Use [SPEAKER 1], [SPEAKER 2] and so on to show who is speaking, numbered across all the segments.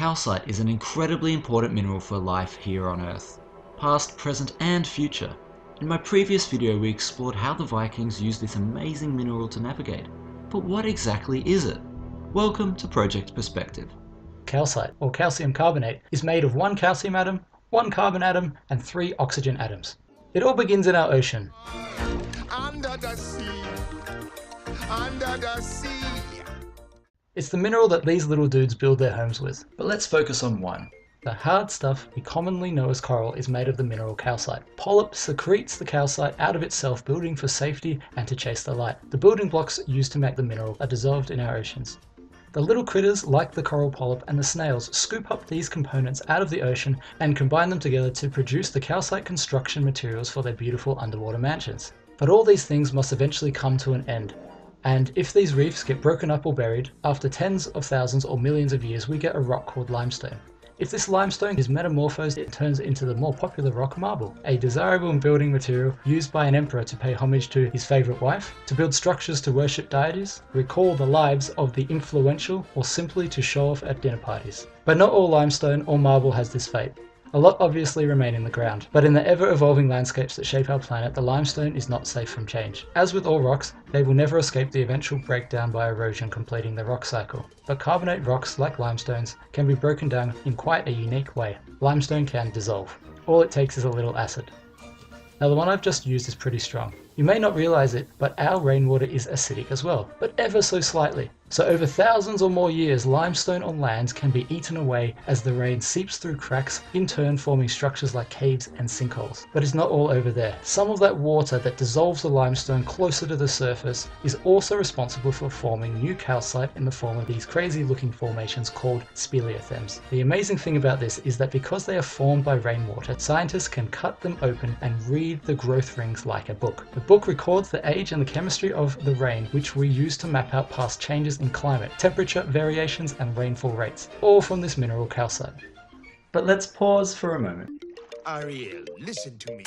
[SPEAKER 1] Calcite is an incredibly important mineral for life here on Earth, past, present and future. In my previous video we explored how the Vikings used this amazing mineral to navigate. But what exactly is it? Welcome to Project Perspective.
[SPEAKER 2] Calcite, or calcium carbonate, is made of one calcium atom, one carbon atom and 3 oxygen atoms. It all begins in our ocean.
[SPEAKER 3] Under the sea. Under the sea.
[SPEAKER 2] It's the mineral that these little dudes build their homes with. But let's focus on one. The hard stuff we commonly know as coral is made of the mineral calcite. Polyp secretes the calcite out of itself, building for safety and to chase the light. The building blocks used to make the mineral are dissolved in our oceans. The little critters like the coral polyp and the snails scoop up these components out of the ocean and combine them together to produce the calcite construction materials for their beautiful underwater mansions. But all these things must eventually come to an end. And if these reefs get broken up or buried, after tens of thousands or millions of years we get a rock called limestone. If this limestone is metamorphosed, it turns into the more popular rock marble, a desirable building material used by an emperor to pay homage to his favourite wife, to build structures to worship deities, recall the lives of the influential, or simply to show off at dinner parties. But not all limestone or marble has this fate. A lot obviously remain in the ground, but in the ever-evolving landscapes that shape our planet, the limestone is not safe from change. As with all rocks, they will never escape the eventual breakdown by erosion, completing the rock cycle. But carbonate rocks, like limestones, can be broken down in quite a unique way. Limestone can dissolve. All it takes is a little acid. Now the one I've just used is pretty strong. You may not realize it, but our rainwater is acidic as well, but ever so slightly. So over thousands or more years, limestone on land can be eaten away as the rain seeps through cracks, in turn forming structures like caves and sinkholes. But it's not all over there. Some of that water that dissolves the limestone closer to the surface is also responsible for forming new calcite in the form of these crazy looking formations called speleothems. The amazing thing about this is that because they are formed by rainwater, scientists can cut them open and read the growth rings like a book. The book records the age and the chemistry of the rain, which we use to map out past changes in climate, temperature variations and rainfall rates, all from this mineral calcite. But let's pause for a moment.
[SPEAKER 3] Ariel, listen to me.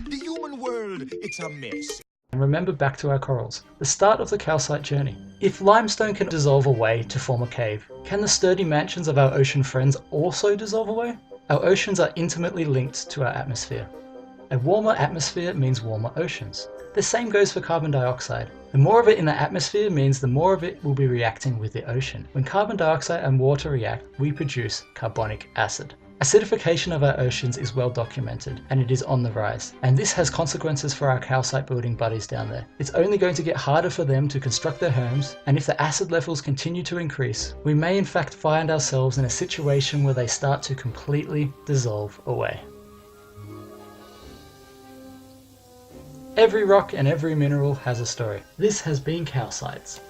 [SPEAKER 3] The human world, it's a mess.
[SPEAKER 2] And remember back to our corals, the start of the calcite journey. If limestone can dissolve away to form a cave, can the sturdy mansions of our ocean friends also dissolve away? Our oceans are intimately linked to our atmosphere. A warmer atmosphere means warmer oceans. The same goes for carbon dioxide. The more of it in the atmosphere means the more of it will be reacting with the ocean. When carbon dioxide and water react, we produce carbonic acid. Acidification of our oceans is well documented, and it is on the rise. And this has consequences for our calcite building buddies down there. It's only going to get harder for them to construct their homes, and if the acid levels continue to increase, we may in fact find ourselves in a situation where they start to completely dissolve away. Every rock and every mineral has a story. This has been Calcites.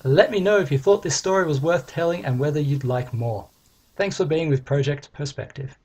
[SPEAKER 2] Let me know if you thought this story was worth telling and whether you'd like more. Thanks for being with Project Perspective.